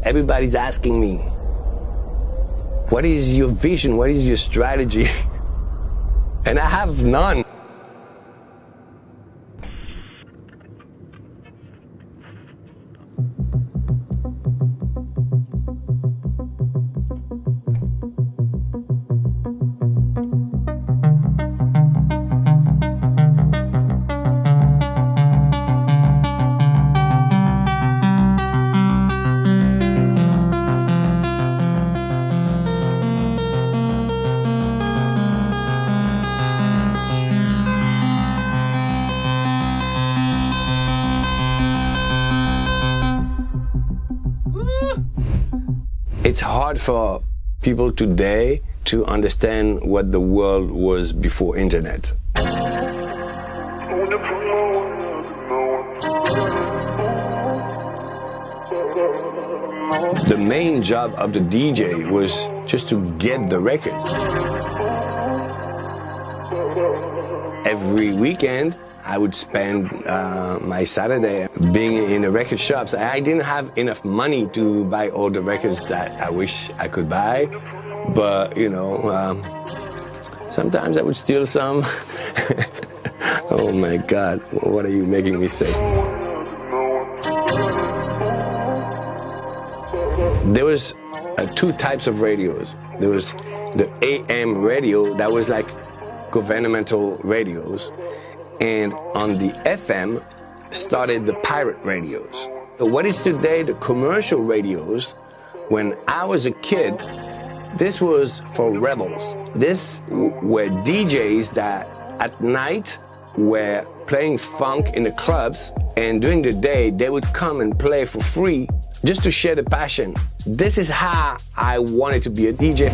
everybody's asking me, what is your vision? What is your strategy? And I have none. It's hard for people today to understand what the world was before internet. The main job of the DJ was just to get the records. Every weekend, I would spend my Saturday being in the record shops. I didn't have enough money to buy all the records that I wish I could buy, but you know, sometimes I would steal some. Oh my God, what are you making me say? There was two types of radios. There was the AM radio that was like governmental radios. And on the FM started the pirate radios. So what is today the commercial radios, when I was a kid, this was for rebels. This were DJs that at night were playing funk in the clubs, and during the day they would come and play for free just to share the passion. This is how I wanted to be a DJ.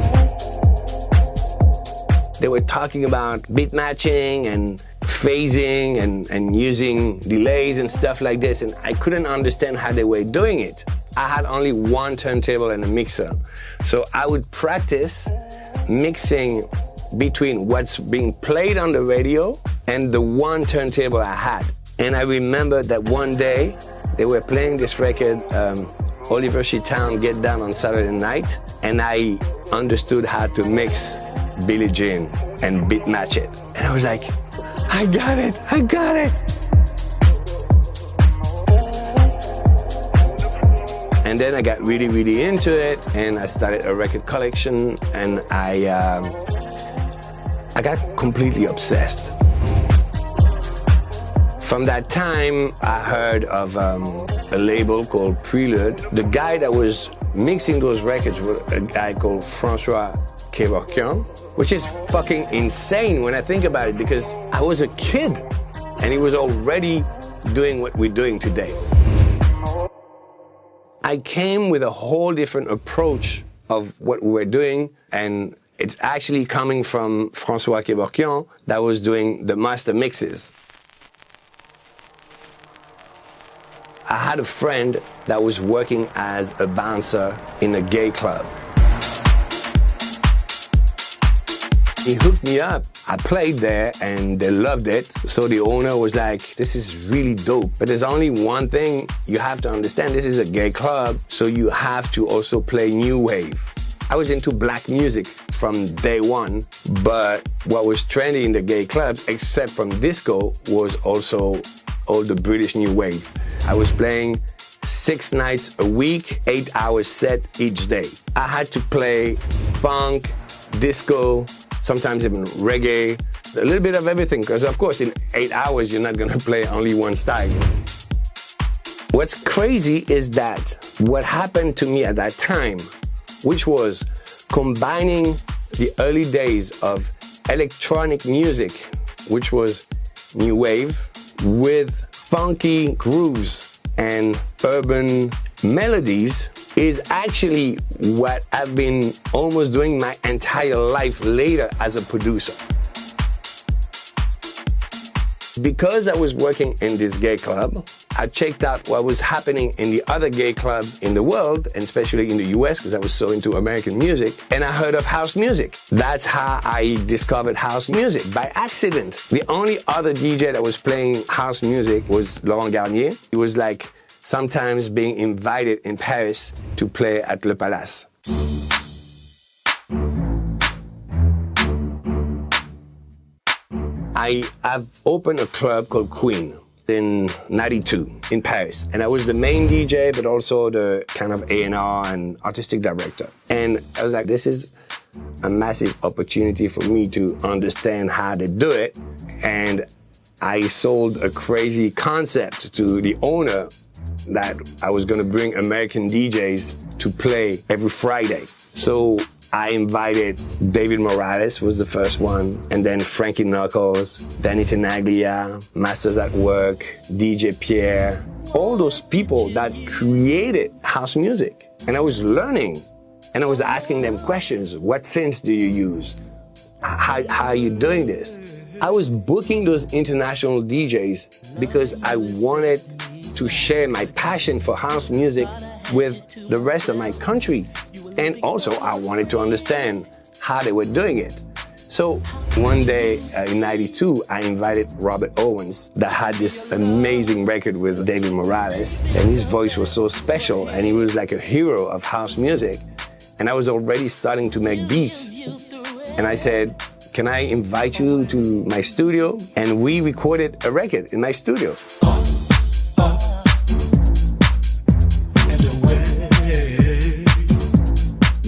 They were talking about beat matching and phasing and using delays and stuff like this, and I couldn't understand how they were doing it. I had only one turntable and a mixer, so I would practice mixing between what's being played on the radio and the one turntable I had. And I remember that one day they were playing this record, Oliver She-Town, Get Down on Saturday Night, and I understood how to mix Billie Jean and beat match it. And I was like, I got it, I got it. And then I got really, really into it, and I started a record collection, and I got completely obsessed. From that time, I heard of a label called Prelude. The guy that was mixing those records was a guy called François Kevorkian, which is fucking insane when I think about it, because I was a kid and he was already doing what we're doing today. I came with a whole different approach of what we were doing, and it's actually coming from François Kevorkian that was doing the master mixes. I had a friend that was working as a bouncer in a gay club. He hooked me up. I played there and they loved it. So the owner was like, this is really dope. But there's only one thing you have to understand. This is a gay club, so you have to also play new wave. I was into black music from day one, but what was trendy in the gay clubs, except from disco, was also all the British new wave. I was playing 6 nights a week, 8-hour set each day. I had to play funk, disco, sometimes even reggae, a little bit of everything, because of course in 8 hours you're not gonna play only one style. What's crazy is that what happened to me at that time, which was combining the early days of electronic music, which was new wave, with funky grooves and urban melodies, is actually what I've been almost doing my entire life later as a producer. Because I was working in this gay club, I checked out what was happening in the other gay clubs in the world, and especially in the US, because I was so into American music, and I heard of house music. That's how I discovered house music, by accident. The only other DJ that was playing house music was Laurent Garnier. He was like sometimes being invited in Paris to play at Le Palace. I've opened a club called Queen in '92 in Paris. And I was the main DJ, but also the kind of A&R and artistic director. And I was like, this is a massive opportunity for me to understand how to do it. And I sold a crazy concept to the owner that I was going to bring American DJs to play every Friday. So I invited David Morales, was the first one, and then Frankie Knuckles, Danny Tenaglia, Masters at Work, DJ Pierre, all those people that created house music. And I was learning, and I was asking them questions. What synths do you use? How are you doing this? I was booking those international DJs because I wanted to share my passion for house music with the rest of my country. And also, I wanted to understand how they were doing it. So one day in '92, I invited Robert Owens that had this amazing record with David Morales. And his voice was so special, and he was like a hero of house music. And I was already starting to make beats. And I said, can I invite you to my studio? And we recorded a record in my studio.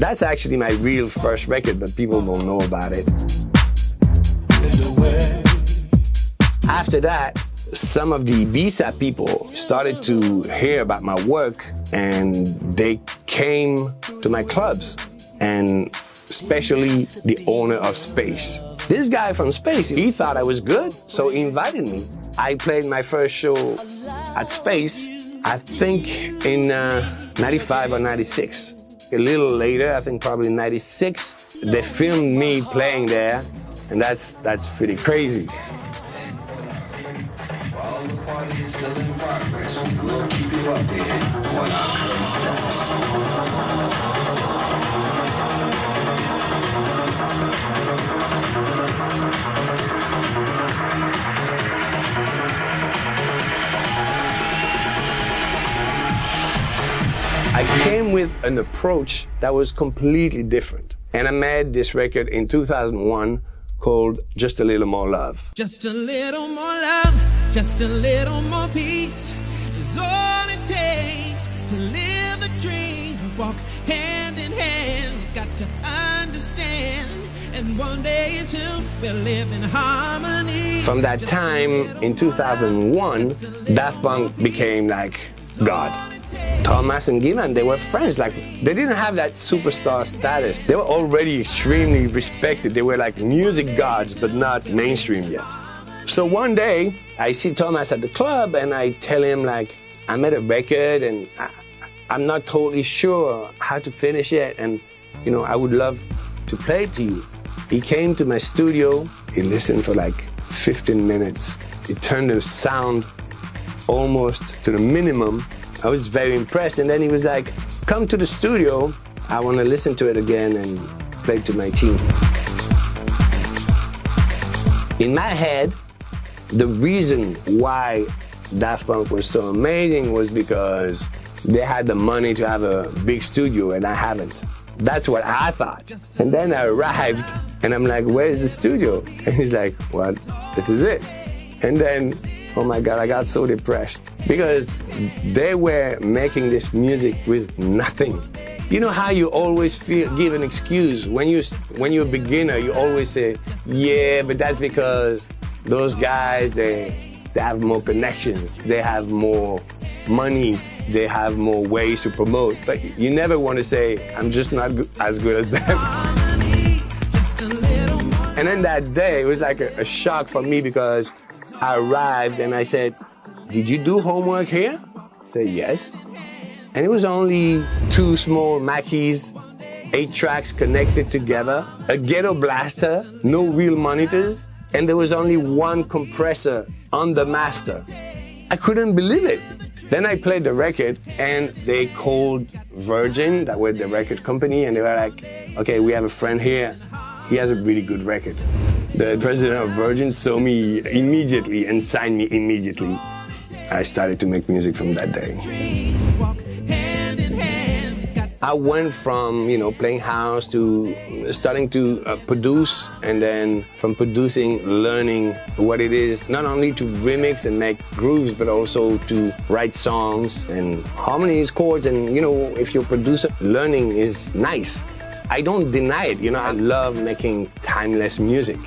That's actually my real first record, but people don't know about it. After that, some of the Ibiza people started to hear about my work, and they came to my clubs, and especially the owner of Space. This guy from Space, he thought I was good, so he invited me. I played my first show at Space, I think in '95 or '96. A little later, I think probably '96, they filmed me playing there, and that's pretty crazy. While the party is still in progress, we'll keep you updated on our current status. I came with an approach that was completely different. And I made this record in 2001 called Just a Little More Love. Just a little more love, just a little more peace is all it takes to live the dream, walk hand in hand, got to understand, and one day soon we'll live in harmony. From that time in 2001, Daft Punk became like God. Thomas and Gillan, they were friends. Like, they didn't have that superstar status. They were already extremely respected. They were like music gods, but not mainstream yet. So one day, I see Thomas at the club, and I tell him, like, I made a record, and I'm not totally sure how to finish it, and, you know, I would love to play it to you. He came to my studio. He listened for like 15 minutes. He turned the sound almost to the minimum. I was very impressed, and then he was like, come to the studio, I want to listen to it again and play it to my team. In my head, the reason why Daft Punk was so amazing was because they had the money to have a big studio, and I haven't. That's what I thought. And then I arrived, and I'm like, where is the studio? And he's like, well, this is it. And then, oh my God, I got so depressed because they were making this music with nothing. You know how you always give an excuse when you're a beginner, you always say, yeah, but that's because those guys, they have more connections, they have more money, they have more ways to promote. But you never want to say, I'm just not as good as them. And then that day, it was like a shock for me because I arrived and I said, did you do homework here? I said, yes. And it was only 2 small Mackeys, 8 tracks connected together, a ghetto blaster, no real monitors, and there was only 1 compressor on the master. I couldn't believe it. Then I played the record, and they called Virgin, that were the record company, and they were like, okay, we have a friend here. He has a really good record. The president of Virgin saw me immediately and signed me immediately. I started to make music from that day. I went from, playing house to starting to produce, and then from producing, learning what it is, not only to remix and make grooves, but also to write songs and harmonies, chords, and, if you're a producer, learning is nice. I don't deny it, I love making timeless music.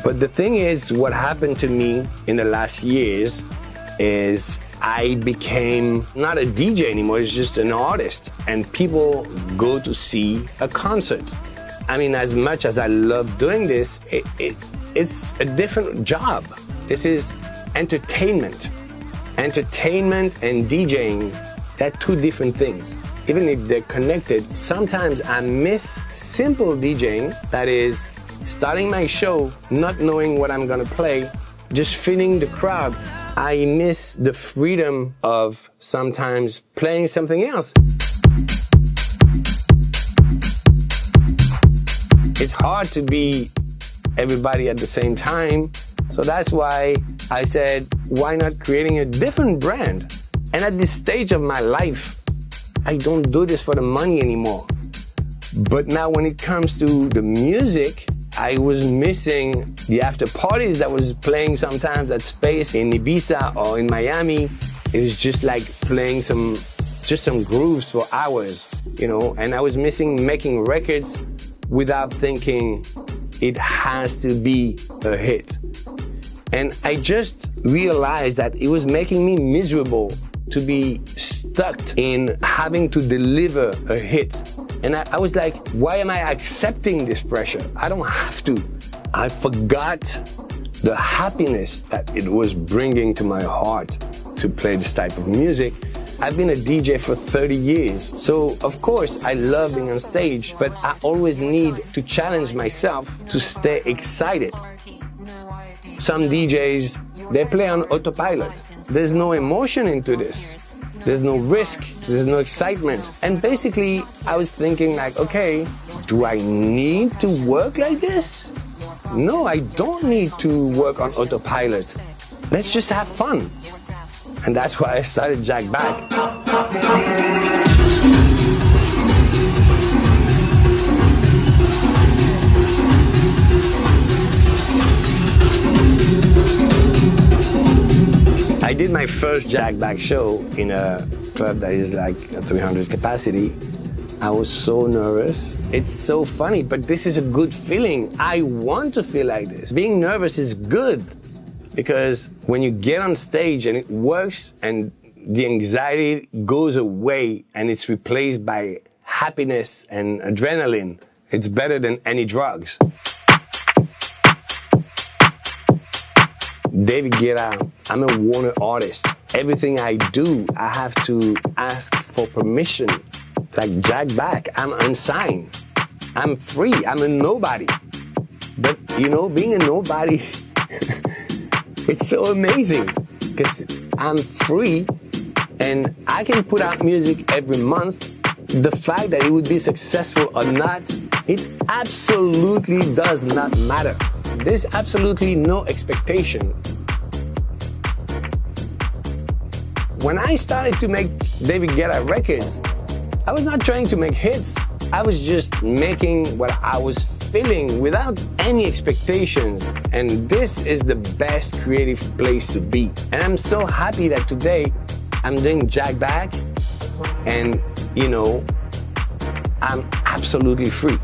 But the thing is, what happened to me in the last years is I became not a DJ anymore, it's just an artist. And people go to see a concert. I mean, as much as I love doing this, it's a different job. This is entertainment. Entertainment and DJing, they're two different things. Even if they're connected, sometimes I miss simple DJing, that is, starting my show, not knowing what I'm gonna play, just feeling the crowd. I miss the freedom of sometimes playing something else. It's hard to be everybody at the same time. So that's why I said, why not creating a different brand? And at this stage of my life, I don't do this for the money anymore. But now when it comes to the music, I was missing the after parties that was playing sometimes at Space in Ibiza or in Miami. It was just like playing some grooves for hours, and I was missing making records without thinking it has to be a hit. And I just realized that it was making me miserable to be stuck in having to deliver a hit. And I was like, why am I accepting this pressure? I don't have to. I forgot the happiness that it was bringing to my heart to play this type of music. I've been a DJ for 30 years, so of course I love being on stage, but I always need to challenge myself to stay excited. Some DJs, they play on autopilot. There's no emotion into this. There's no risk, there's no excitement. And basically, I was thinking like, okay, do I need to work like this? No, I don't need to work on autopilot. Let's just have fun. And that's why I started Jack Back. I did my first Jack Back show in a club that is like a 300 capacity. I was so nervous. It's so funny, but this is a good feeling. I want to feel like this. Being nervous is good because when you get on stage and it works and the anxiety goes away and it's replaced by happiness and adrenaline, it's better than any drugs. David Guetta, I'm a Warner artist. Everything I do, I have to ask for permission. Like Jack Back, I'm unsigned. I'm free, I'm a nobody. But being a nobody, it's so amazing because I'm free and I can put out music every month. The fact that it would be successful or not, it absolutely does not matter. There's absolutely no expectation. When I started to make David Guetta records, I was not trying to make hits. I was just making what I was feeling without any expectations. And this is the best creative place to be. And I'm so happy that today I'm doing Jack Back and, I'm absolutely free.